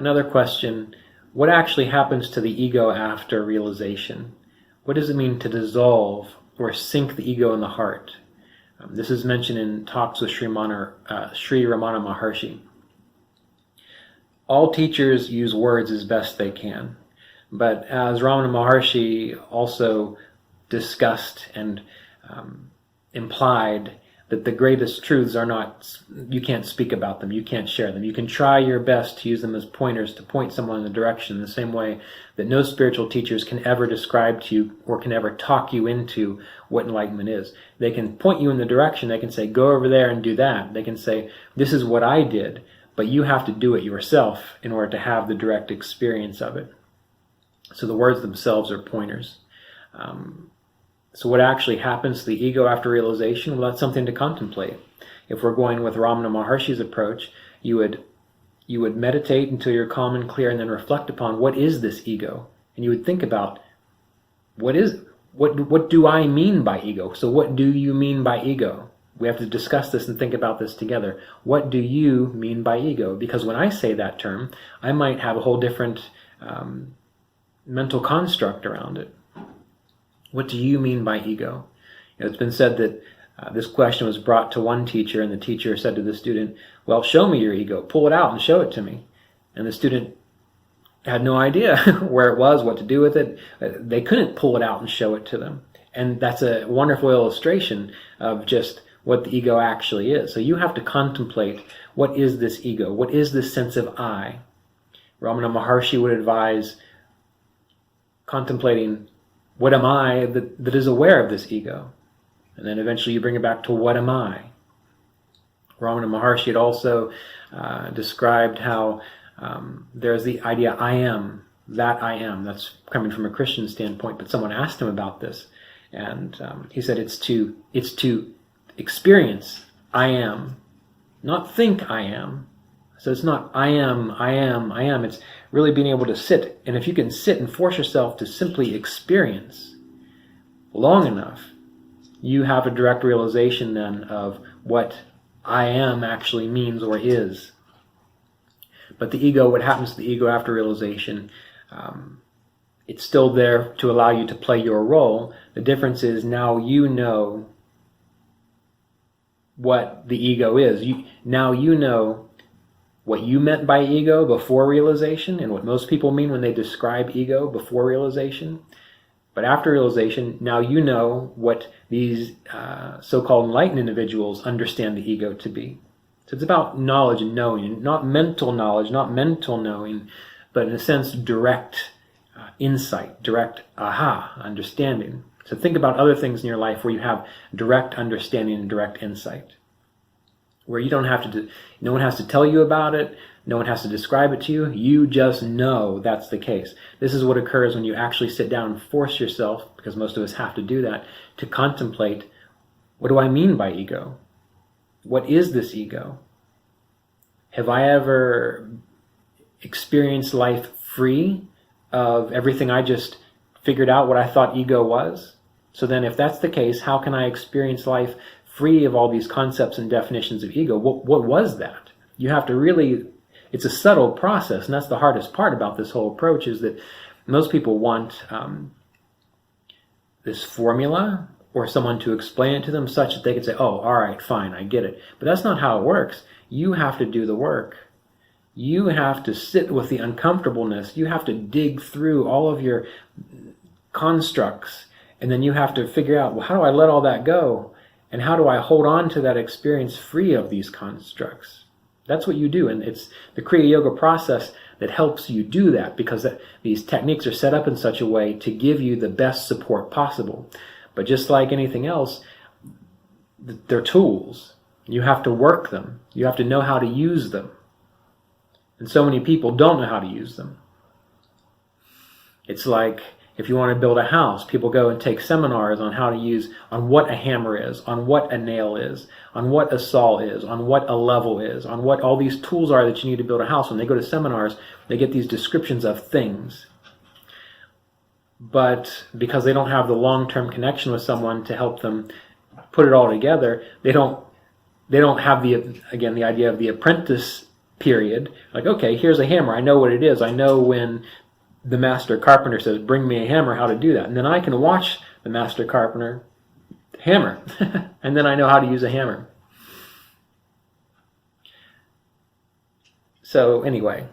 Another question, what actually happens to the ego after realization? What does it mean to dissolve or sink the ego in the heart? This is mentioned in talks with Sri Ramana Maharshi. All teachers use words as best they can, but as Ramana Maharshi also discussed and implied, that the greatest truths are not, you can't speak about them, you can't share them. You can try your best to use them as pointers to point someone in a direction, in the same way that no spiritual teachers can ever describe to you or can ever talk you into what enlightenment is. They can point you in the direction, they can say, go over there and do that. They can say, this is what I did, but you have to do it yourself in order to have the direct experience of it. So the words themselves are pointers. So what actually happens to the ego after realization? Well, that's something to contemplate. If we're going with Ramana Maharshi's approach, you would meditate until you're calm and clear, and then reflect upon what is this ego, and you would think about what do I mean by ego? So what do you mean by ego? We have to discuss this and think about this together. What do you mean by ego? Because when I say that term, I might have a whole different mental construct around it. What do you mean by ego? It's been said that this question was brought to one teacher, and the teacher said to the student, well, show me your ego. Pull it out and show it to me. And the student had no idea where it was, what to do with it. They couldn't pull it out and show it to them. And that's a wonderful illustration of just what the ego actually is. So you have to contemplate, what is this ego? What is this sense of I? Ramana Maharshi would advise contemplating, what am I that is aware of this ego? And then eventually you bring it back to, what am I? Ramana Maharshi had also described how there's the idea, I am, that I am. That's coming from a Christian standpoint, but someone asked him about this. And he said it's to experience I am, not think I am. So it's not I am. It's really being able to sit. And if you can sit and force yourself to simply experience long enough, you have a direct realization then of what I am actually means or is. But the ego, what happens to the ego after realization, it's still there to allow you to play your role. The difference is now you know what the ego is. Now you know what you meant by ego before realization, and what most people mean when they describe ego before realization. But after realization, now you know what these so-called enlightened individuals understand the ego to be. So it's about knowledge and knowing, not mental knowledge, not mental knowing, but in a sense direct insight, direct understanding. So think about other things in your life where you have direct understanding and direct insight, where you don't have to, no one has to tell you about it, no one has to describe it to you, you just know that's the case. This is what occurs when you actually sit down and force yourself, because most of us have to do that, to contemplate, what do I mean by ego? What is this ego? Have I ever experienced life free of everything I just figured out what I thought ego was? So then if that's the case, how can I experience life free of all these concepts and definitions of ego? What was that? You have to really, it's a subtle process, and that's the hardest part about this whole approach, is that most people want this formula or someone to explain it to them such that they can say, oh, all right, fine, I get it. But that's not how it works. You have to do the work. You have to sit with the uncomfortableness. You have to dig through all of your constructs, and then you have to figure out, well, how do I let all that go? And how do I hold on to that experience free of these constructs? That's what you do, and it's the Kriya Yoga process that helps you do that, because these techniques are set up in such a way to give you the best support possible. But just like anything else, they're tools. You have to work them. You have to know how to use them. And so many people don't know how to use them. It's like if you want to build a house, people go and take seminars on how to use, on what a hammer is, on what a nail is, on what a saw is, on what a level is, on what all these tools are that you need to build a house. When they go to seminars, they get these descriptions of things. But because they don't have the long-term connection with someone to help them put it all together, they don't have the idea of the apprentice period. Like, okay, here's a hammer. I know what it is. I know when the master carpenter says, bring me a hammer, how to do that. And then I can watch the master carpenter hammer. And then I know how to use a hammer. So anyway,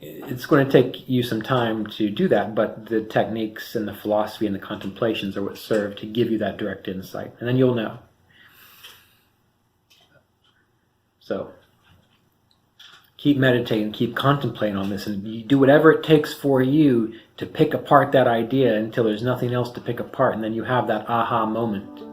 it's going to take you some time to do that, but the techniques and the philosophy and the contemplations are what serve to give you that direct insight. And then you'll know. So keep meditating, keep contemplating on this, and you do whatever it takes for you to pick apart that idea until there's nothing else to pick apart, and then you have that aha moment.